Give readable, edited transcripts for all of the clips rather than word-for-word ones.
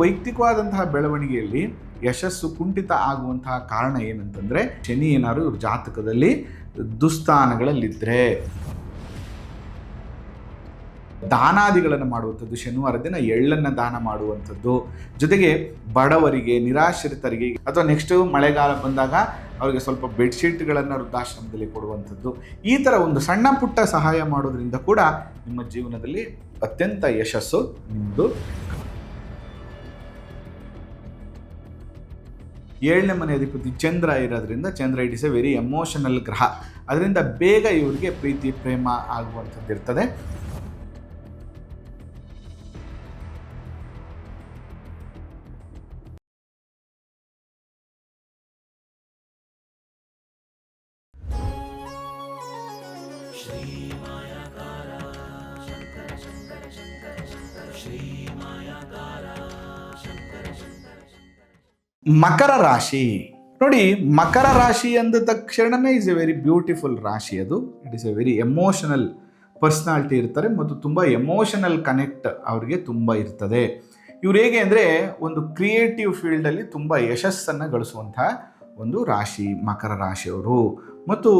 ವೈಯಕ್ತಿಕವಾದಂತಹ ಬೆಳವಣಿಗೆಯಲ್ಲಿ ಯಶಸ್ಸು ಕುಂಠಿತ ಆಗುವಂತಹ ಕಾರಣ ಏನಂತಂದರೆ, ಶನಿ ಏನಾದ್ರು ಇವ್ರ ಜಾತಕದಲ್ಲಿ ದುಸ್ಥಾನಗಳಲ್ಲಿದ್ದರೆ, ದಾನಾದಿಗಳನ್ನು ಮಾಡುವಂಥದ್ದು, ಶನಿವಾರ ದಿನ ಎಳ್ಳನ್ನು ದಾನ ಮಾಡುವಂಥದ್ದು, ಜೊತೆಗೆ ಬಡವರಿಗೆ, ನಿರಾಶ್ರಿತರಿಗೆ, ಅಥವಾ ನೆಕ್ಸ್ಟ್ ಮಳೆಗಾಲ ಬಂದಾಗ ಅವರಿಗೆ ಸ್ವಲ್ಪ ಬೆಡ್ಶೀಟ್ಗಳನ್ನು ವೃದ್ಧಾಶ್ರಮದಲ್ಲಿ ಕೊಡುವಂಥದ್ದು, ಈ ಥರ ಒಂದು ಸಣ್ಣ ಪುಟ್ಟ ಸಹಾಯ ಮಾಡೋದ್ರಿಂದ ಕೂಡ ನಿಮ್ಮ ಜೀವನದಲ್ಲಿ ಅತ್ಯಂತ ಯಶಸ್ಸು ನಿಮ್ಮದು. 7ನೇ ಮನೆ ಅಧಿಪತಿ ಚಂದ್ರ ಇರೋದ್ರಿಂದ, Chandra it is a very emotional ಗ್ರಹ. ಅದರಿಂದ ಬೇಗ ಇವರಿಗೆ ಪ್ರೀತಿ ಪ್ರೇಮ ಆಗುವಂಥದ್ದು ಇರ್ತದೆ. ಮಕರ ರಾಶಿ ನೋಡಿ, ಮಕರ ರಾಶಿ ಅಂದ ತಕ್ಷಣವೇ ಇಸ್ ಎ ವೆರಿ ಬ್ಯೂಟಿಫುಲ್ ರಾಶಿ. ಅದು it is a very emotional personality ಇರ್ತಾರೆ ಮತ್ತು ತುಂಬ ಎಮೋಷನಲ್ ಕನೆಕ್ಟ್ ಅವರಿಗೆ ತುಂಬ ಇರ್ತದೆ. ಇವ್ರು ಹೇಗೆ ಅಂದರೆ ಒಂದು ಕ್ರಿಯೇಟಿವ್ ಫೀಲ್ಡಲ್ಲಿ ತುಂಬ ಯಶಸ್ಸನ್ನು ಗಳಿಸುವಂತಹ ಒಂದು ರಾಶಿ ಮಕರ ರಾಶಿಯವರು, ಮತ್ತು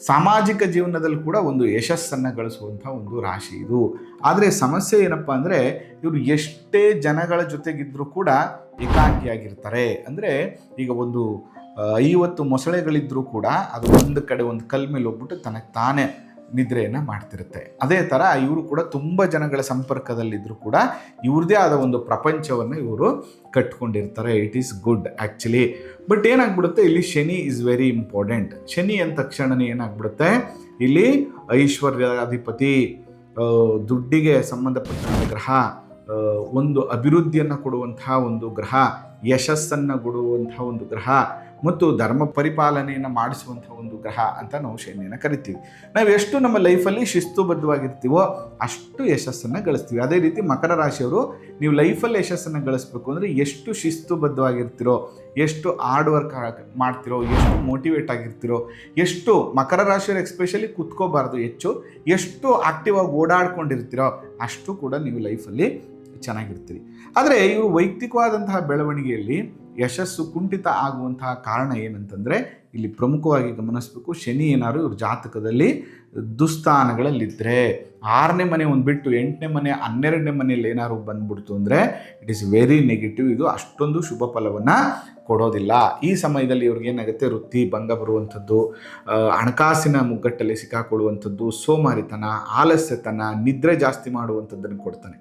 ಸಾಮಾಜಿಕ ಜೀವನದಲ್ಲಿ ಕೂಡ ಒಂದು ಯಶಸ್ಸನ್ನು ಗಳಿಸುವಂಥ ಒಂದು ರಾಶಿ ಇದು. ಆದರೆ ಸಮಸ್ಯೆ ಏನಪ್ಪ ಅಂದರೆ, ಇವರು ಎಷ್ಟೇ ಜನಗಳ ಜೊತೆಗಿದ್ದರೂ ಕೂಡ ಏಕಾಂಗಿಯಾಗಿರ್ತಾರೆ. ಅಂದರೆ ಈಗ ಒಂದು 50 ಮೊಸಳೆಗಳಿದ್ದರೂ ಕೂಡ ಅದು ಒಂದು ಕಡೆ ಒಂದು ಕಲ್ ಮೇಲೆ ಹೋಗ್ಬಿಟ್ಟು ತನಗೆ ತಾನೇ ನಿದ್ರೆಯನ್ನು ಮಾಡ್ತಿರುತ್ತೆ. ಅದೇ ಥರ ಇವರು ಕೂಡ ತುಂಬ ಜನಗಳ ಸಂಪರ್ಕದಲ್ಲಿದ್ದರೂ ಕೂಡ ಇವ್ರದ್ದೇ ಆದ ಒಂದು ಪ್ರಪಂಚವನ್ನು ಇವರು ಕಟ್ಕೊಂಡಿರ್ತಾರೆ. It is good actually. But ಏನಾಗ್ಬಿಡುತ್ತೆ, ಇಲ್ಲಿ Shani is very important. Shani ಅಂದ ತಕ್ಷಣವೇ ಏನಾಗ್ಬಿಡುತ್ತೆ, ಇಲ್ಲಿ ಐಶ್ವರ್ಯಾಧಿಪತಿ, ದುಡ್ಡಿಗೆ ಸಂಬಂಧಪಟ್ಟ ಗ್ರಹ, ಒಂದು ಅಭಿವೃದ್ಧಿಯನ್ನು ಕೊಡುವಂತಹ ಒಂದು ಗ್ರಹ, ಯಶಸ್ಸನ್ನು ಕೊಡುವಂತಹ ಒಂದು ಗ್ರಹ, ಮತ್ತು ಧರ್ಮ ಪರಿಪಾಲನೆಯನ್ನು ಮಾಡಿಸುವಂಥ ಒಂದು ಗ್ರಹ ಅಂತ ನಾವು ಶನಿಯನ್ನು ಕರಿತೀವಿ. ನಾವು ಎಷ್ಟು ನಮ್ಮ ಲೈಫಲ್ಲಿ ಶಿಸ್ತುಬದ್ಧವಾಗಿರ್ತೀವೋ ಅಷ್ಟು ಯಶಸ್ಸನ್ನು ಗಳಿಸ್ತೀವಿ. ಅದೇ ರೀತಿ ಮಕರ ರಾಶಿಯವರು, ನೀವು ಲೈಫಲ್ಲಿ ಯಶಸ್ಸನ್ನು ಗಳಿಸ್ಬೇಕು ಅಂದರೆ ಎಷ್ಟು ಶಿಸ್ತುಬದ್ಧವಾಗಿರ್ತೀರೋ, ಎಷ್ಟು ಹಾರ್ಡ್ ವರ್ಕ್ ಮಾಡ್ತಿರೋ, ಎಷ್ಟು ಮೋಟಿವೇಟ್ ಆಗಿರ್ತೀರೋ, ಎಷ್ಟು ಮಕರ ರಾಶಿಯವರು ಎಕ್ಸ್ಪೆಷಲಿ ಕುತ್ಕೋಬಾರ್ದು, ಎಷ್ಟು ಆಕ್ಟಿವ್ ಆಗಿ ಓಡಾಡ್ಕೊಂಡಿರ್ತೀರೋ ಅಷ್ಟು ಕೂಡ ನೀವು ಲೈಫಲ್ಲಿ ಚೆನ್ನಾಗಿರ್ತೀರಿ. ಆದರೆ ಇವರು ವೈಯಕ್ತಿಕವಾದಂತಹ ಬೆಳವಣಿಗೆಯಲ್ಲಿ ಯಶಸ್ಸು ಕುಂಠಿತ ಆಗುವಂತಹ ಕಾರಣ ಏನಂತಂದರೆ, ಇಲ್ಲಿ ಪ್ರಮುಖವಾಗಿ ಗಮನಿಸಬೇಕು, ಶನಿ ಏನಾದ್ರು ಇವ್ರ ಜಾತಕದಲ್ಲಿ ದುಸ್ಥಾನಗಳಲ್ಲಿದ್ದರೆ, 6ನೇ ಮನೆ ಒಂದು ಬಿಟ್ಟು 8ನೇ ಮನೆ 12ನೇ ಮನೆಯಲ್ಲಿ ಏನಾದ್ರು ಬಂದ್ಬಿಡ್ತು ಅಂದರೆ ಇಟ್ ಈಸ್ ವೆರಿ ನೆಗೆಟಿವ್. ಇದು ಅಷ್ಟೊಂದು ಶುಭ ಫಲವನ್ನು ಕೊಡೋದಿಲ್ಲ. ಈ ಸಮಯದಲ್ಲಿ ಇವ್ರಿಗೆ ಏನಾಗುತ್ತೆ, ವೃತ್ತಿ ಭಂಗ ಬರುವಂಥದ್ದು, ಹಣಕಾಸಿನ ಮುಗ್ಗಟ್ಟಲ್ಲಿ ಸಿಕ್ಕಾಕೊಳ್ಳುವಂಥದ್ದು, ಸೋಮಾರಿತನ, ಆಲಸ್ಯತನ, ನಿದ್ರೆ ಜಾಸ್ತಿ ಮಾಡುವಂಥದ್ದನ್ನು ಕೊಡ್ತಾನೆ.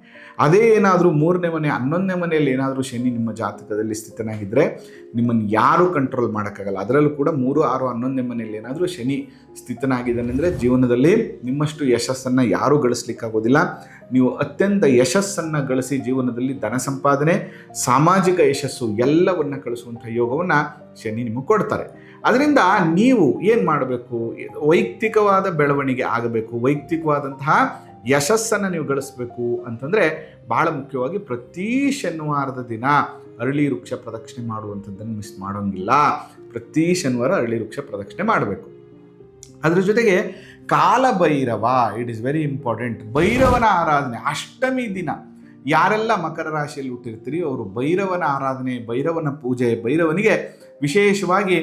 ಅದೇ ಏನಾದರೂ 3ನೇ ಮನೆ 11ನೇ ಮನೆಯಲ್ಲಿ ಏನಾದರೂ ಶನಿ ನಿಮ್ಮ ಜಾತಕದಲ್ಲಿ ಸ್ಥಿತನಾಗಿದ್ದರೆ ನಿಮ್ಮನ್ನು ಯಾರೂ ಕಂಟ್ರೋಲ್ ಮಾಡೋಕ್ಕಾಗಲ್ಲ. ಅದರಲ್ಲೂ ಕೂಡ 3, 6, 11ನೇ ಮನೆಯಲ್ಲಿ ಏನಾದರೂ ಶನಿ ಸ್ಥಿತನಾಗಿದ್ದಾನೆ ಅಂದರೆ ಜೀವನದಲ್ಲಿ ನಿಮ್ಮಷ್ಟು ಯಶಸ್ಸನ್ನು ಯಾರೂ ಗಳಿಸ್ಲಿಕ್ಕಾಗೋದಿಲ್ಲ. ನೀವು ಅತ್ಯಂತ ಯಶಸ್ಸನ್ನು ಗಳಿಸಿ ಜೀವನದಲ್ಲಿ ಧನ ಸಂಪಾದನೆ, ಸಾಮಾಜಿಕ ಯಶಸ್ಸು ಎಲ್ಲವನ್ನು ಕಳಿಸುವಂಥ ಯೋಗವನ್ನು ಶನಿ ನಿಮಗೆ ಕೊಡ್ತಾರೆ. ಅದರಿಂದ ನೀವು ಏನು ಮಾಡಬೇಕು, ವೈಯಕ್ತಿಕವಾದ ಬೆಳವಣಿಗೆ ಆಗಬೇಕು, ವೈಯಕ್ತಿಕವಾದಂತಹ ಯಶಸ್ಸನ್ನು ನೀವು ಗಳಿಸ್ಬೇಕು ಅಂತಂದರೆ ಭಾಳ ಮುಖ್ಯವಾಗಿ ಪ್ರತಿ ಶನಿವಾರದ ದಿನ ಅರಳಿ ವೃಕ್ಷ ಪ್ರದಕ್ಷಿಣೆ ಮಾಡುವಂಥದ್ದನ್ನು ಮಿಸ್ ಮಾಡೋಂಗಿಲ್ಲ. ಪ್ರತಿ ಶನಿವಾರ ಅರಳಿ ವೃಕ್ಷ ಪ್ರದಕ್ಷಿಣೆ ಮಾಡಬೇಕು. ಅದ್ರ ಜೊತೆಗೆ Kalabhairava, it is very important. ಭೈರವನ ಆರಾಧನೆ ಅಷ್ಟಮಿ ದಿನ ಯಾರೆಲ್ಲ ಮಕರ ರಾಶಿಯಲ್ಲಿ ಹುಟ್ಟಿರ್ತೀರಿ ಅವರು ಭೈರವನ ಆರಾಧನೆ, ಭೈರವನ ಪೂಜೆ, ಭೈರವನಿಗೆ ವಿಶೇಷವಾಗಿ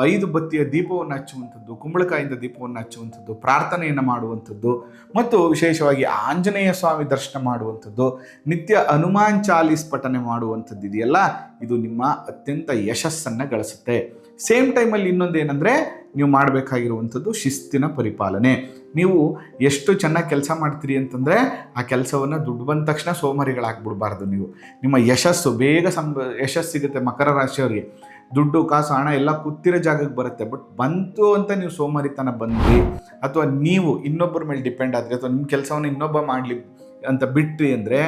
5 ಬತ್ತಿಯ ದೀಪವನ್ನು ಹಚ್ಚುವಂಥದ್ದು, ಕುಂಬಳಕಾಯಿಂದ ದೀಪವನ್ನು ಹಚ್ಚುವಂಥದ್ದು, ಪ್ರಾರ್ಥನೆಯನ್ನು ಮಾಡುವಂಥದ್ದು, ಮತ್ತು ವಿಶೇಷವಾಗಿ ಆಂಜನೇಯ ಸ್ವಾಮಿ ದರ್ಶನ ಮಾಡುವಂಥದ್ದು, ನಿತ್ಯ ಹನುಮಾನ್ ಚಾಲೀಸ್ ಪಠನೆ ಮಾಡುವಂಥದ್ದು ಇದೆಯಲ್ಲ, ಇದು ನಿಮ್ಮ ಅತ್ಯಂತ ಯಶಸ್ಸನ್ನು ಗಳಿಸುತ್ತೆ. ಸೇಮ್ ಟೈಮಲ್ಲಿ ಇನ್ನೊಂದೇನೆಂದರೆ, ನೀವು ಮಾಡಬೇಕಾಗಿರುವಂಥದ್ದು ಶಿಸ್ತಿನ ಪರಿಪಾಲನೆ. ನೀವು ಎಷ್ಟು ಚೆನ್ನಾಗಿ ಕೆಲಸ ಮಾಡ್ತೀರಿ ಅಂತಂದರೆ ಆ ಕೆಲಸವನ್ನು ದುಡ್ಡು ಬಂದ ತಕ್ಷಣ ಸೋಮಾರಿಗಳಾಗ್ಬಿಡ್ಬಾರ್ದು. ನಿಮ್ಮ ಯಶಸ್ಸು ಬೇಗ ಯಶಸ್ಸು ಸಿಗುತ್ತೆ. ಮಕರ ರಾಶಿಯವರಿಗೆ ದುಡ್ಡು ಕಾಸು ಹಣ ಎಲ್ಲ ಕೂತಿರೋ ಜಾಗಕ್ಕೆ ಬರುತ್ತೆ. ಬಟ್ ಬಂತು ಅಂತ ನೀವು ಸೋಮಾರಿತನ ಬಂದ್ರಿ, ಅಥವಾ ನೀವು ಇನ್ನೊಬ್ಬರ ಮೇಲೆ ಡಿಪೆಂಡ್ ಆದ್ರಿ, ಅಥವಾ ನಿಮ್ಮ ಕೆಲಸವನ್ನು ಇನ್ನೊಬ್ಬ ಮಾಡಲಿ ಅಂತ ಬಿಟ್ರಿ ಅಂದರೆ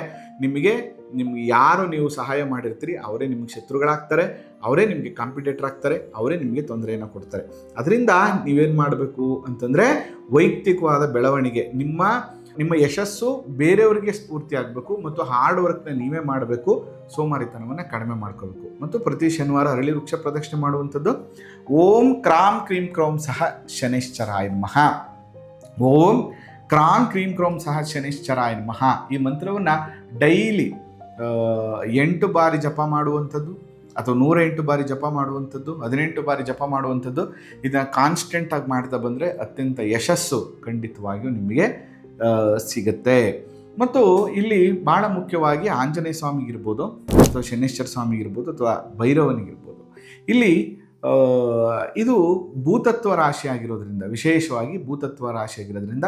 ನಿಮಗೆ ಯಾರು ನೀವು ಸಹಾಯ ಮಾಡಿರ್ತೀರಿ ಅವರೇ ನಿಮಗೆ ಶತ್ರುಗಳಾಗ್ತಾರೆ, ಅವರೇ ನಿಮಗೆ ಕಾಂಪಿಟೇಟರ್ ಆಗ್ತಾರೆ, ಅವರೇ ನಿಮಗೆ ತೊಂದರೆಯನ್ನು ಕೊಡ್ತಾರೆ. ಅದರಿಂದ ನೀವೇನು ಮಾಡಬೇಕು ಅಂತಂದರೆ ವೈಯಕ್ತಿಕವಾದ ಬೆಳವಣಿಗೆ, ನಿಮ್ಮ ಯಶಸ್ಸು ಬೇರೆಯವರಿಗೆ ಸ್ಫೂರ್ತಿ ಆಗಬೇಕು, ಮತ್ತು ಹಾರ್ಡ್ ವರ್ಕ್ನ ನೀವೇ ಮಾಡಬೇಕು, ಸೋಮಾರಿತನವನ್ನು ಕಡಿಮೆ ಮಾಡ್ಕೋಬೇಕು, ಮತ್ತು ಪ್ರತಿ ಶನಿವಾರ ಅರಳಿ ವೃಕ್ಷ ಪ್ರದಕ್ಷಿಣೆ ಮಾಡುವಂಥದ್ದು. ಓಂ ಕ್ರಾಂ ಕ್ರೀಂ ಕ್ರೌಂ ಸಹ ಶನೈಶ್ಚರಾಯ ನಮಃ. ಓಂ ಕ್ರಾಂ ಕ್ರೀಂ ಕ್ರೌಂ ಸಹ ಶನೈಶ್ಚರಾಯ ನಮಃ. ಈ ಮಂತ್ರವನ್ನು ಡೈಲಿ 8 ಬಾರಿ ಜಪ ಮಾಡುವಂಥದ್ದು ಅಥವಾ 108 ಬಾರಿ ಜಪ ಮಾಡುವಂಥದ್ದು, 18 ಬಾರಿ ಜಪ ಮಾಡುವಂಥದ್ದು, ಇದನ್ನು ಕಾನ್ಸ್ಟೆಂಟಾಗಿ ಮಾಡ್ತಾ ಬಂದರೆ ಅತ್ಯಂತ ಯಶಸ್ಸು ಖಂಡಿತವಾಗಿಯೂ ನಿಮಗೆ ಸಿಗುತ್ತೆ. ಮತ್ತು ಇಲ್ಲಿ ಭಾಳ ಮುಖ್ಯವಾಗಿ ಆಂಜನೇಯ ಸ್ವಾಮಿಗಿರ್ಬೋದು ಅಥವಾ ಶನೇಶ್ವರ ಸ್ವಾಮಿಗಿರ್ಬೋದು ಅಥವಾ ಭೈರವನಿಗಿರ್ಬೋದು, ಇಲ್ಲಿ ಇದು ಭೂತತ್ವ ರಾಶಿ ಆಗಿರೋದ್ರಿಂದ, ವಿಶೇಷವಾಗಿ ಭೂತತ್ವ ರಾಶಿ ಆಗಿರೋದ್ರಿಂದ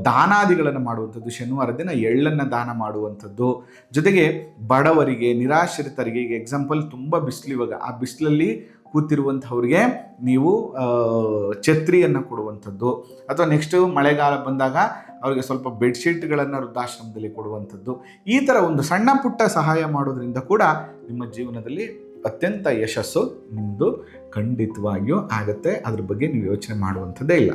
ದಾನಾದಿಗಳನ್ನು ಮಾಡುವಂಥದ್ದು, ಶನಿವಾರ ದಿನ ಎಳ್ಳನ್ನು ದಾನ ಮಾಡುವಂಥದ್ದು, ಜೊತೆಗೆ ಬಡವರಿಗೆ, ನಿರಾಶ್ರಿತರಿಗೆ, ಈಗ ಎಕ್ಸಾಂಪಲ್ ತುಂಬ ಬಿಸಿಲು, ಇವಾಗ ಆ ಬಿಸಿಲಲ್ಲಿ ಕೂತಿರುವಂಥವ್ರಿಗೆ ನೀವು ಛತ್ರಿಯನ್ನು ಕೊಡುವಂಥದ್ದು, ಅಥವಾ ನೆಕ್ಸ್ಟು ಮಳೆಗಾಲ ಬಂದಾಗ ಅವರಿಗೆ ಸ್ವಲ್ಪ ಬೆಡ್ಶೀಟ್ಗಳನ್ನು ವೃದ್ಧಾಶ್ರಮದಲ್ಲಿ ಕೊಡುವಂಥದ್ದು, ಈ ಥರ ಒಂದು ಸಣ್ಣ ಪುಟ್ಟ ಸಹಾಯ ಮಾಡೋದ್ರಿಂದ ಕೂಡ ನಿಮ್ಮ ಜೀವನದಲ್ಲಿ ಅತ್ಯಂತ ಯಶಸ್ಸು ನಿಮ್ಮದು ಖಂಡಿತವಾಗಿಯೂ ಆಗುತ್ತೆ. ಅದ್ರ ಬಗ್ಗೆ ನೀವು ಯೋಚನೆ ಮಾಡುವಂಥದ್ದೇ ಇಲ್ಲ.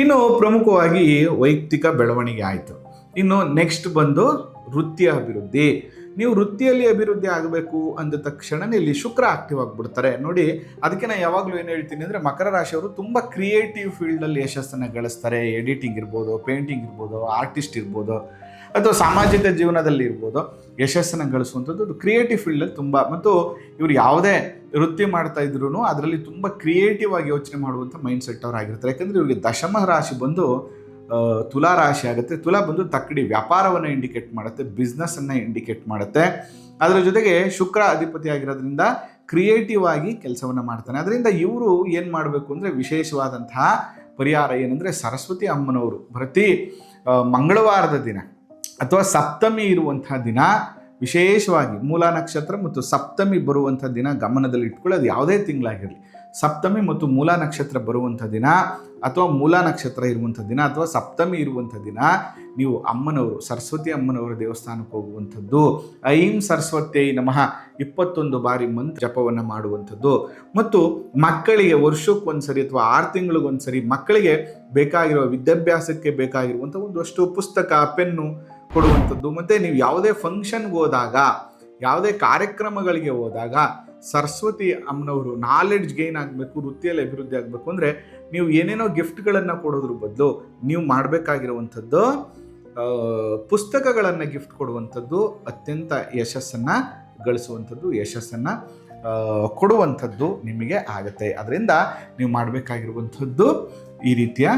ಇನ್ನು ಪ್ರಮುಖವಾಗಿ ವೈಯಕ್ತಿಕ ಬೆಳವಣಿಗೆ ಆಯಿತು. ಇನ್ನು ನೆಕ್ಸ್ಟ್ ಬಂದು ವೃತ್ತಿಯ ಅಭಿವೃದ್ಧಿ. ನೀವು ವೃತ್ತಿಯಲ್ಲಿ ಅಭಿವೃದ್ಧಿ ಆಗಬೇಕು ಅಂದ ತಕ್ಷಣವೇ ಇಲ್ಲಿ ಶುಕ್ರ ಆಕ್ಟಿವ್ ಆಗಿಬಿಡ್ತಾರೆ ನೋಡಿ. ಅದಕ್ಕೆ ನಾನು ಯಾವಾಗಲೂ ಏನು ಹೇಳ್ತೀನಿ ಅಂದರೆ, ಮಕರ ರಾಶಿಯವರು ತುಂಬ ಕ್ರಿಯೇಟಿವ್ ಫೀಲ್ಡಲ್ಲಿ ಯಶಸ್ಸನ್ನು ಗಳಿಸ್ತಾರೆ. ಎಡಿಟಿಂಗ್ ಇರ್ಬೋದು, ಪೇಂಟಿಂಗ್ ಇರ್ಬೋದು, ಆರ್ಟಿಸ್ಟ್ ಇರ್ಬೋದು, ಅಥವಾ ಸಾಮಾಜಿಕ ಜೀವನದಲ್ಲಿ ಇರ್ಬೋದು, ಯಶಸ್ಸನ್ನು ಗಳಿಸುವಂಥದ್ದು ಅದು ಕ್ರಿಯೇಟಿವ್ ಫೀಲ್ಡಲ್ಲಿ ತುಂಬ. ಮತ್ತು ಇವರು ಯಾವುದೇ ವೃತ್ತಿ ಮಾಡ್ತಾ ಇದ್ರೂ ಅದರಲ್ಲಿ ತುಂಬ ಕ್ರಿಯೇಟಿವ್ ಆಗಿ ಯೋಚನೆ ಮಾಡುವಂಥ ಮೈಂಡ್ ಸೆಟ್ ಅವ್ರು ಆಗಿರ್ತಾರೆ. ಯಾಕಂದರೆ ಇವರಿಗೆ ದಶಮ ರಾಶಿ ಬಂದು ತುಲಾ ರಾಶಿ ಆಗುತ್ತೆ. ತುಲಾ ಬಂದು ತಕ್ಕಡಿ ವ್ಯಾಪಾರವನ್ನು ಇಂಡಿಕೇಟ್ ಮಾಡುತ್ತೆ, ಬಿಸ್ನೆಸ್ಸನ್ನು ಇಂಡಿಕೇಟ್ ಮಾಡುತ್ತೆ. ಅದರ ಜೊತೆಗೆ ಶುಕ್ರ ಅಧಿಪತಿ ಆಗಿರೋದ್ರಿಂದ ಕ್ರಿಯೇಟಿವ್ ಆಗಿ ಕೆಲಸವನ್ನು ಮಾಡ್ತಾನೆ. ಅದರಿಂದ ಇವರು ಏನು ಮಾಡಬೇಕು ಅಂದರೆ, ವಿಶೇಷವಾದಂತಹ ಪರಿಹಾರ ಏನಂದರೆ, ಸರಸ್ವತಿ ಅಮ್ಮನವರು ಪ್ರತಿ ಮಂಗಳವಾರದ ದಿನ ಅಥವಾ ಸಪ್ತಮಿ ಇರುವಂತಹ ದಿನ, ವಿಶೇಷವಾಗಿ ಮೂಲ ನಕ್ಷತ್ರ ಮತ್ತು ಸಪ್ತಮಿ ಬರುವಂಥ ದಿನ ಗಮನದಲ್ಲಿ ಇಟ್ಕೊಳ್ಳಿ. ಅದು ಯಾವುದೇ ತಿಂಗಳಾಗಿರಲಿ, ಸಪ್ತಮಿ ಮತ್ತು ಮೂಲ ನಕ್ಷತ್ರ ಬರುವಂಥ ದಿನ, ಅಥವಾ ಮೂಲ ನಕ್ಷತ್ರ ಇರುವಂಥ ದಿನ, ಅಥವಾ ಸಪ್ತಮಿ ಇರುವಂಥ ದಿನ, ನೀವು ಅಮ್ಮನವರು, ಸರಸ್ವತಿ ಅಮ್ಮನವರ ದೇವಸ್ಥಾನಕ್ಕೆ ಹೋಗುವಂಥದ್ದು, ಐಂ ಸರಸ್ವತ್ಯೈ ನಮಃ 21 ಬಾರಿ ಮಂತ್ರ ಜಪವನ್ನು ಮಾಡುವಂಥದ್ದು, ಮತ್ತು ಮಕ್ಕಳಿಗೆ ವರ್ಷಕ್ಕೊಂದ್ಸರಿ ಅಥವಾ 6 ತಿಂಗಳಿಗೊಂದ್ಸರಿ ಮಕ್ಕಳಿಗೆ ಬೇಕಾಗಿರುವ ವಿದ್ಯಾಭ್ಯಾಸಕ್ಕೆ ಬೇಕಾಗಿರುವಂಥ ಒಂದಷ್ಟು ಪುಸ್ತಕ, ಪೆನ್ನು ಕೊಡುವಂಥದ್ದು. ಮತ್ತು ನೀವು ಯಾವುದೇ ಫಂಕ್ಷನ್ಗೆ ಹೋದಾಗ, ಯಾವುದೇ ಕಾರ್ಯಕ್ರಮಗಳಿಗೆ ಹೋದಾಗ ಸರಸ್ವತಿ ಅಮ್ಮನವರು ನಾಲೆಡ್ಜ್ ಗೇನ್ ಆಗಬೇಕು, ವೃತ್ತಿಯಲ್ಲಿ ಅಭಿವೃದ್ಧಿ ಆಗಬೇಕು ಅಂದರೆ ನೀವು ಏನೇನೋ ಗಿಫ್ಟ್ಗಳನ್ನು ಕೊಡೋದ್ರ ಬದಲು ನೀವು ಮಾಡಬೇಕಾಗಿರುವಂಥದ್ದು ಪುಸ್ತಕಗಳನ್ನು ಗಿಫ್ಟ್ ಕೊಡುವಂಥದ್ದು ಅತ್ಯಂತ ಯಶಸ್ಸನ್ನು ಗಳಿಸುವಂಥದ್ದು, ಯಶಸ್ಸನ್ನು ಕೊಡುವಂಥದ್ದು ನಿಮಗೆ ಆಗುತ್ತೆ. ಅದರಿಂದ ನೀವು ಮಾಡಬೇಕಾಗಿರುವಂಥದ್ದು ಈ ರೀತಿಯ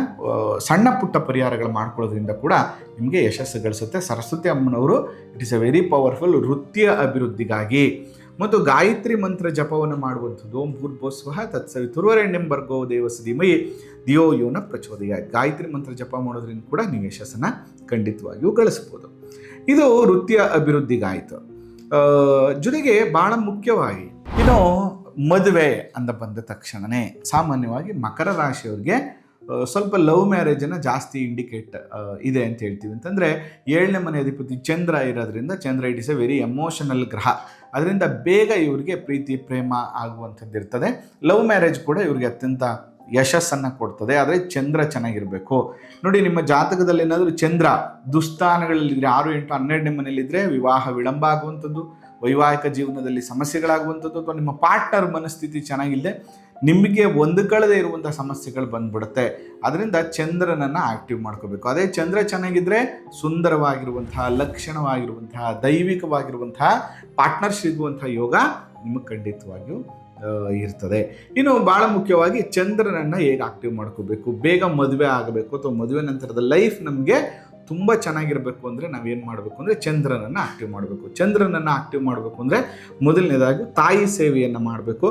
ಸಣ್ಣ ಪುಟ್ಟ ಪರಿಹಾರಗಳು ಮಾಡ್ಕೊಳ್ಳೋದ್ರಿಂದ ಕೂಡ ನಿಮಗೆ ಯಶಸ್ಸು ಗಳಿಸುತ್ತೆ. ಸರಸ್ವತಿ ಅಮ್ಮನವರು it is a very powerful ವೃತ್ತಿಯ ಅಭಿವೃದ್ಧಿಗಾಗಿ. ಮತ್ತು ಗಾಯತ್ರಿ ಮಂತ್ರ ಜಪವನ್ನು ಮಾಡುವಂಥದ್ದು, ಓಂ ಭೂರ್ಭುವಃ ತತ್ಸವಿತುರ್ವರೆಣ್ಯಂ ಭರ್ಗೋ ದೇವಸ್ಯ ಧೀಮಹಿ ಧಿಯೋ ಯೋ ನ ಪ್ರಚೋದಯಾತ್. ಗಾಯತ್ರಿ ಮಂತ್ರ ಜಪ ಮಾಡೋದ್ರಿಂದ ಕೂಡ ನೀವು ಯಶಸ್ಸನ್ನು ಖಂಡಿತವಾಗಿಯೂ ಗಳಿಸ್ಬೋದು. ಇದು ವೃತ್ತಿಯ ಅಭಿವೃದ್ಧಿಗಾಯಿತು. ಜೊತೆಗೆ ಭಾಳ ಮುಖ್ಯವಾಗಿ ಇನ್ನು ಮದುವೆ ಅಂತ ಬಂದ ತಕ್ಷಣವೇ ಸಾಮಾನ್ಯವಾಗಿ ಮಕರ ರಾಶಿಯವ್ರಿಗೆ ಸ್ವಲ್ಪ ಲವ್ ಮ್ಯಾರೇಜನ್ನು ಜಾಸ್ತಿ ಇಂಡಿಕೇಟ್ ಇದೆ ಅಂತ ಹೇಳ್ತೀವಿ. ಅಂತಂದರೆ 7ನೇ ಮನೆ ಅಧಿಪತಿ ಚಂದ್ರ ಇರೋದ್ರಿಂದ, Chandra it is a very emotional ಗ್ರಹ. ಅದರಿಂದ ಬೇಗ ಇವರಿಗೆ ಪ್ರೀತಿ ಪ್ರೇಮ ಆಗುವಂಥದ್ದು ಇರ್ತದೆ. ಲವ್ ಮ್ಯಾರೇಜ್ ಕೂಡ ಇವ್ರಿಗೆ ಅತ್ಯಂತ ಯಶಸ್ಸನ್ನು ಕೊಡ್ತದೆ. ಆದರೆ ಚಂದ್ರ ಚೆನ್ನಾಗಿರಬೇಕು ನೋಡಿ. ನಿಮ್ಮ ಜಾತಕದಲ್ಲಿ ಏನಾದರೂ ಚಂದ್ರ ದುಸ್ಥಾನಗಳಲ್ಲಿದ್ದರೆ, 6, 8, 12ನೇ ಮನೆಯಲ್ಲಿದ್ದರೆ ವಿವಾಹ ವಿಳಂಬ ಆಗುವಂಥದ್ದು, ವೈವಾಹಿಕ ಜೀವನದಲ್ಲಿ ಸಮಸ್ಯೆಗಳಾಗುವಂಥದ್ದು, ಅಥವಾ ನಿಮ್ಮ ಪಾರ್ಟ್ನರ್ ಮನಸ್ಥಿತಿ ಚೆನ್ನಾಗಿಲ್ಲದೆ ನಿಮಗೆ ಹೊಂದಿಕೊಳ್ಳದೇ ಇರುವಂಥ ಸಮಸ್ಯೆಗಳು ಬಂದ್ಬಿಡುತ್ತೆ. ಅದರಿಂದ ಚಂದ್ರನನ್ನು ಆಕ್ಟಿವ್ ಮಾಡ್ಕೋಬೇಕು. ಅದೇ ಚಂದ್ರ ಚೆನ್ನಾಗಿದ್ದರೆ ಸುಂದರವಾಗಿರುವಂತಹ, ಲಕ್ಷಣವಾಗಿರುವಂತಹ, ದೈವಿಕವಾಗಿರುವಂತಹ ಪಾರ್ಟ್ನರ್ ಸಿಗುವಂಥ ಯೋಗ ನಿಮಗೆ ಖಂಡಿತವಾಗಿಯೂ ಇರ್ತದೆ. ಇನ್ನು ಭಾಳ ಮುಖ್ಯವಾಗಿ ಚಂದ್ರನನ್ನು ಹೇಗೆ ಆಕ್ಟಿವ್ ಮಾಡ್ಕೋಬೇಕು, ಬೇಗ ಮದುವೆ ಆಗಬೇಕು ಅಥವಾ ಮದುವೆ ನಂತರದ ಲೈಫ್ ನಮಗೆ ತುಂಬ ಚೆನ್ನಾಗಿರಬೇಕು ಅಂದರೆ ನಾವೇನು ಮಾಡಬೇಕು ಅಂದರೆ ಚಂದ್ರನನ್ನು ಆಕ್ಟಿವ್ ಮಾಡಬೇಕು. ಚಂದ್ರನನ್ನು ಆಕ್ಟಿವ್ ಮಾಡಬೇಕು ಅಂದರೆ ಮೊದಲನೇದಾಗಿ ತಾಯಿ ಸೇವೆಯನ್ನು ಮಾಡಬೇಕು,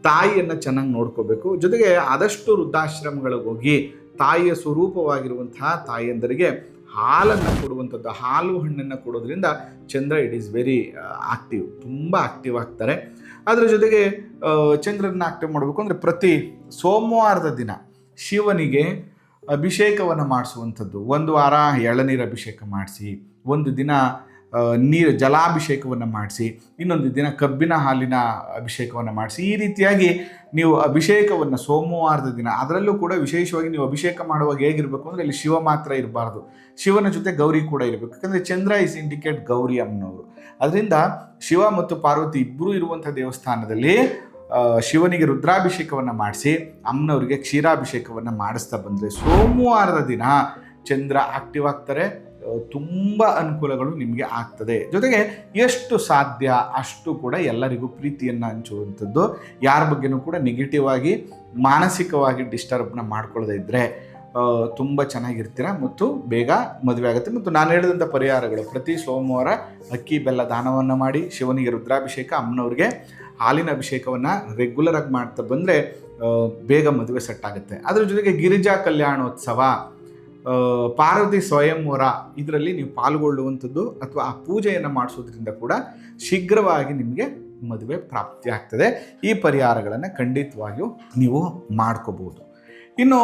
ತಾಯಿಯನ್ನು ಚೆನ್ನಾಗಿ ನೋಡ್ಕೋಬೇಕು. ಜೊತೆಗೆ ಆದಷ್ಟು ವೃದ್ಧಾಶ್ರಮಗಳಿಗೆ ಹೋಗಿ ತಾಯಿಯ ಸ್ವರೂಪವಾಗಿರುವಂತಹ ತಾಯಿಯಂದರಿಗೆ ಹಾಲನ್ನು ಕೊಡುವಂಥದ್ದು, ಹಾಲು ಹಣ್ಣನ್ನು ಕೊಡೋದ್ರಿಂದ ಚಂದ್ರ ಇಟ್ ಈಸ್ ವೆರಿ ಆಕ್ಟಿವ್, ತುಂಬ ಆಕ್ಟಿವ್ ಆಗ್ತಾರೆ. ಅದರ ಜೊತೆಗೆ ಚಂದ್ರನ ಆಕ್ಟಿವ್ ಮಾಡಬೇಕು ಅಂದರೆ ಪ್ರತಿ ಸೋಮವಾರದ ದಿನ ಶಿವನಿಗೆ ಅಭಿಷೇಕವನ್ನು ಮಾಡಿಸುವಂಥದ್ದು. ಒಂದು ವಾರ ಎಳನೀರು ಅಭಿಷೇಕ ಮಾಡಿಸಿ, ಒಂದು ದಿನ ಜಲಾಭಿಷೇಕವನ್ನು ಮಾಡಿಸಿ, ಇನ್ನೊಂದು ದಿನ ಕಬ್ಬಿನ ಹಾಲಿನ ಅಭಿಷೇಕವನ್ನು ಮಾಡಿಸಿ. ಈ ರೀತಿಯಾಗಿ ನೀವು ಅಭಿಷೇಕವನ್ನು ಸೋಮವಾರದ ದಿನ, ಅದರಲ್ಲೂ ಕೂಡ ವಿಶೇಷವಾಗಿ ನೀವು ಅಭಿಷೇಕ ಮಾಡುವಾಗ ಹೇಗಿರಬೇಕು ಅಂದರೆ ಅಲ್ಲಿ ಶಿವ ಮಾತ್ರ ಇರಬಾರ್ದು, ಶಿವನ ಜೊತೆ ಗೌರಿ ಕೂಡ ಇರಬೇಕು. ಯಾಕಂದರೆ ಚಂದ್ರ ಇಸ್ ಇಂಡಿಕೇಟ್ ಗೌರಿ ಅಮ್ಮನವರು. ಅದರಿಂದ ಶಿವ ಮತ್ತು ಪಾರ್ವತಿ ಇಬ್ಬರೂ ಇರುವಂಥ ದೇವಸ್ಥಾನದಲ್ಲಿ ಶಿವನಿಗೆ ರುದ್ರಾಭಿಷೇಕವನ್ನು ಮಾಡಿಸಿ ಅಮ್ಮನವರಿಗೆ ಕ್ಷೀರಾಭಿಷೇಕವನ್ನು ಮಾಡಿಸ್ತಾ ಬಂದರೆ ಸೋಮವಾರದ ದಿನ ಚಂದ್ರ ಆಕ್ಟಿವ್ ಆಗ್ತಾರೆ. ತುಂಬ ಅನುಕೂಲಗಳು ನಿಮಗೆ ಆಗ್ತದೆ. ಜೊತೆಗೆ ಎಷ್ಟು ಸಾಧ್ಯ ಅಷ್ಟು ಕೂಡ ಎಲ್ಲರಿಗೂ ಪ್ರೀತಿಯನ್ನು ಹಂಚುವಂಥದ್ದು, ಯಾರ ಬಗ್ಗೆನೂ ಕೂಡ ನೆಗೆಟಿವ್ ಆಗಿ ಮಾನಸಿಕವಾಗಿ ಡಿಸ್ಟರ್ಬ್ನ ಮಾಡ್ಕೊಳ್ಳದೇ ಇದ್ದರೆ ತುಂಬ ಚೆನ್ನಾಗಿರ್ತೀರ ಮತ್ತು ಬೇಗ ಮದುವೆ ಆಗುತ್ತೆ. ಮತ್ತು ನಾನು ಹೇಳಿದಂಥ ಪರಿಹಾರಗಳು, ಪ್ರತಿ ಸೋಮವಾರ ಅಕ್ಕಿ ಬೆಲ್ಲ ದಾನವನ್ನು ಮಾಡಿ, ಶಿವನಿಗೆ ರುದ್ರಾಭಿಷೇಕ, ಅಮ್ಮನವ್ರಿಗೆ ಹಾಲಿನ ಅಭಿಷೇಕವನ್ನು ರೆಗ್ಯುಲರಾಗಿ ಮಾಡ್ತಾ ಬಂದರೆ ಬೇಗ ಮದುವೆ ಸೆಟ್ ಆಗುತ್ತೆ. ಅದರ ಜೊತೆಗೆ ಗಿರಿಜಾ ಕಲ್ಯಾಣೋತ್ಸವ, ಪಾರ್ವತಿ ಸ್ವಯಂವರ ಇದರಲ್ಲಿ ನೀವು ಪಾಲ್ಗೊಳ್ಳುವಂಥದ್ದು ಅಥವಾ ಆ ಪೂಜೆಯನ್ನು ಮಾಡಿಸೋದ್ರಿಂದ ಕೂಡ ಶೀಘ್ರವಾಗಿ ನಿಮಗೆ ಮದುವೆ ಪ್ರಾಪ್ತಿ ಆಗ್ತದೆ. ಈ ಪರಿಹಾರಗಳನ್ನು ಖಂಡಿತವಾಗಿಯೂ ನೀವು ಮಾಡ್ಕೋಬೋದು. ಇನ್ನು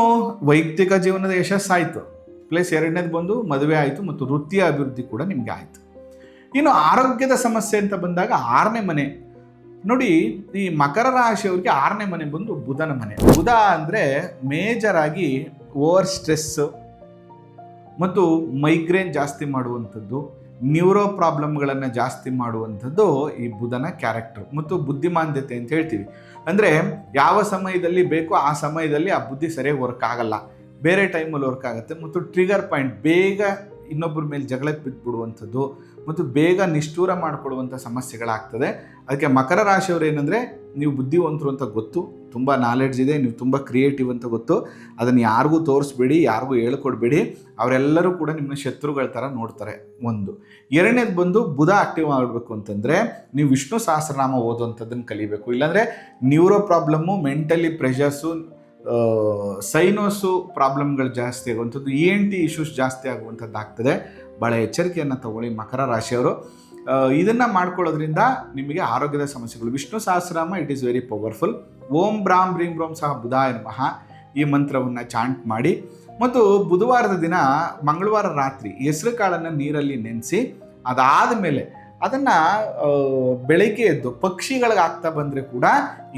ವೈಯಕ್ತಿಕ ಜೀವನದ ಯಶಸ್ಸಾಯಿತು, ಪ್ಲಸ್ ಎರಡನೇದು ಬಂದು ಮದುವೆ ಆಯಿತು ಮತ್ತು ವೃತ್ತಿಯ ಅಭಿವೃದ್ಧಿ ಕೂಡ ನಿಮಗೆ ಆಯಿತು. ಇನ್ನು ಆರೋಗ್ಯದ ಸಮಸ್ಯೆ ಅಂತ ಬಂದಾಗ 6ನೇ ಮನೆ ನೋಡಿ, ಈ ಮಕರ ರಾಶಿಯವರಿಗೆ 6ನೇ ಮನೆ ಬಂದು ಬುಧನ ಮನೆ. ಬುಧ ಅಂದರೆ ಮೇಜರ್ ಆಗಿ ಓವರ್ ಸ್ಟ್ರೆಸ್ಸು ಮತ್ತು ಮೈಗ್ರೇನ್ ಜಾಸ್ತಿ ಮಾಡುವಂಥದ್ದು, ನ್ಯೂರೋ ಪ್ರಾಬ್ಲಮ್ಗಳನ್ನು ಜಾಸ್ತಿ ಮಾಡುವಂಥದ್ದು ಈ ಬುಧನ ಕ್ಯಾರೆಕ್ಟರ್ ಮತ್ತು ಬುದ್ಧಿಮಾಂದ್ಯತೆ ಅಂತ ಹೇಳ್ತೀವಿ. ಅಂದರೆ ಯಾವ ಸಮಯದಲ್ಲಿ ಬೇಕೋ ಆ ಸಮಯದಲ್ಲಿ ಆ ಬುದ್ಧಿ ಸರಿಯಾಗಿ ವರ್ಕ್ ಆಗಲ್ಲ, ಬೇರೆ ಟೈಮಲ್ಲಿ ವರ್ಕ್ ಆಗುತ್ತೆ. ಮತ್ತು ಟ್ರಿಗರ್ ಪಾಯಿಂಟ್, ಬೇಗ ಇನ್ನೊಬ್ಬರ ಮೇಲೆ ಜಗಳಕ್ಕೆ ಬಿದ್ದುಬಿಡುವಂಥದ್ದು ಮತ್ತು ಬೇಗ ನಿಷ್ಠೂರ ಮಾಡಿಕೊಡುವಂಥ ಸಮಸ್ಯೆಗಳಾಗ್ತದೆ. ಅದಕ್ಕೆ ಮಕರ ರಾಶಿಯವರು ಏನಂದರೆ, ನೀವು ಬುದ್ಧಿವಂತರು ಅಂತ ಗೊತ್ತು, ತುಂಬ ನಾಲೆಡ್ಜ್ ಇದೆ, ನೀವು ತುಂಬ ಕ್ರಿಯೇಟಿವ್ ಅಂತ ಗೊತ್ತು, ಅದನ್ನು ಯಾರಿಗೂ ತೋರಿಸ್ಬೇಡಿ, ಯಾರಿಗೂ ಹೇಳ್ಕೊಡ್ಬೇಡಿ, ಅವರೆಲ್ಲರೂ ಕೂಡ ನಿಮ್ಮನ್ನ ಶತ್ರುಗಳ ಥರ ನೋಡ್ತಾರೆ. ಒಂದು. ಎರಡನೇದು ಬಂದು ಬುಧ ಆಕ್ಟಿವ್ ಆಗಬೇಕು ಅಂತಂದರೆ ನೀವು ವಿಷ್ಣು ಸಹಸ್ರನಾಮ ಓದುವಂಥದ್ದನ್ನು ಕಲಿಬೇಕು. ಇಲ್ಲಾಂದರೆ ನ್ಯೂರೋ ಪ್ರಾಬ್ಲಮ್ಮು, ಮೆಂಟಲಿ ಪ್ರೆಷರ್ಸು, ಸೈನೋಸು ಪ್ರಾಬ್ಲಮ್ಗಳು ಜಾಸ್ತಿ ಆಗುವಂಥದ್ದು, ENT ಇಶ್ಯೂಸ್ ಜಾಸ್ತಿ ಆಗುವಂಥದ್ದು ಆಗ್ತದೆ. ಭಾಳ ಎಚ್ಚರಿಕೆಯನ್ನು ತಗೊಳ್ಳಿ ಮಕರ ರಾಶಿಯವರು. ಇದನ್ನು ಮಾಡ್ಕೊಳ್ಳೋದ್ರಿಂದ ನಿಮಗೆ ಆರೋಗ್ಯದ ಸಮಸ್ಯೆಗಳು. Vishnu Sahasranama it is very powerful. ಓಂ ಬ್ರಾಂ ಬ್ರೀಂ ಬ್ರೋಂ ಸಹ ಬುಧಾಯ ನಮಃ ಈ ಮಂತ್ರವನ್ನು ಚಾಂಟ್ ಮಾಡಿ. ಮತ್ತು ಬುಧವಾರದ ದಿನ ಮಂಗಳವಾರ ರಾತ್ರಿ ಹೆಸರು ಕಾಳನ್ನು ನೀರಲ್ಲಿ ನೆನೆಸಿ, ಅದಾದ ಮೇಲೆ ಅದನ್ನು ಬೆಳಗ್ಗೆ ಎದ್ದು ಪಕ್ಷಿಗಳಿಗೆ ಆಗ್ತಾ ಬಂದರೆ ಕೂಡ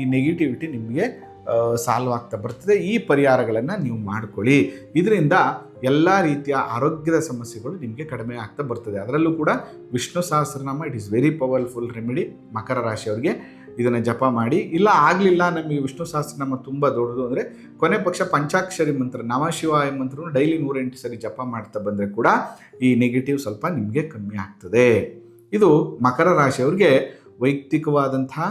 ಈ ನೆಗೆಟಿವಿಟಿ ನಿಮಗೆ ಸಾಲ್ವ್ ಆಗ್ತಾ ಬರ್ತದೆ. ಈ ಪರಿಹಾರಗಳನ್ನು ನೀವು ಮಾಡ್ಕೊಳ್ಳಿ. ಇದರಿಂದ ಎಲ್ಲ ರೀತಿಯ ಆರೋಗ್ಯದ ಸಮಸ್ಯೆಗಳು ನಿಮಗೆ ಕಡಿಮೆ ಆಗ್ತಾ ಬರ್ತದೆ. ಅದರಲ್ಲೂ ಕೂಡ Vishnu Sahasranama it is very powerful remedy. ಮಕರ ರಾಶಿಯವರಿಗೆ ಇದನ್ನು ಜಪ ಮಾಡಿ. ಇಲ್ಲ ಆಗಲಿಲ್ಲ, ನಮಗೆ ವಿಷ್ಣು ಸಹಸ್ರನಾಮ ತುಂಬ ದೊಡ್ಡದು ಅಂದರೆ ಕೊನೆ ಪಕ್ಷ ಪಂಚಾಕ್ಷರಿ ಮಂತ್ರ ನಮ ಶಿವಾಯ ಮಂತ್ರವನ್ನು ಡೈಲಿ 108 ಸರಿ ಜಪ ಮಾಡ್ತಾ ಬಂದರೆ ಕೂಡ ಈ ನೆಗೆಟಿವ್ ಸ್ವಲ್ಪ ನಿಮಗೆ ಕಮ್ಮಿ ಆಗ್ತದೆ. ಇದು ಮಕರ ರಾಶಿಯವರಿಗೆ ವೈಯಕ್ತಿಕವಾದಂತಹ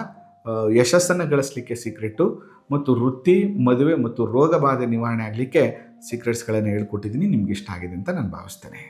ಯಶಸ್ಸನ್ನು ಗಳಿಸಲಿಕ್ಕೆ ಸೀಕ್ರೆಟು ಮತ್ತು ವೃತ್ತಿ, ಮದುವೆ ಮತ್ತು ರೋಗ ಬಾಧೆ ನಿವಾರಣೆ ಆಗಲಿಕ್ಕೆ ಸೀಕ್ರೆಟ್ಸ್ಗಳನ್ನು ಹೇಳ್ಕೊಟ್ಟಿದ್ದೀನಿ. ನಿಮ್ಗೆ ಇಷ್ಟ ಆಗಿದೆ ಅಂತ ನಾನು ಭಾವಿಸ್ತೇನೆ.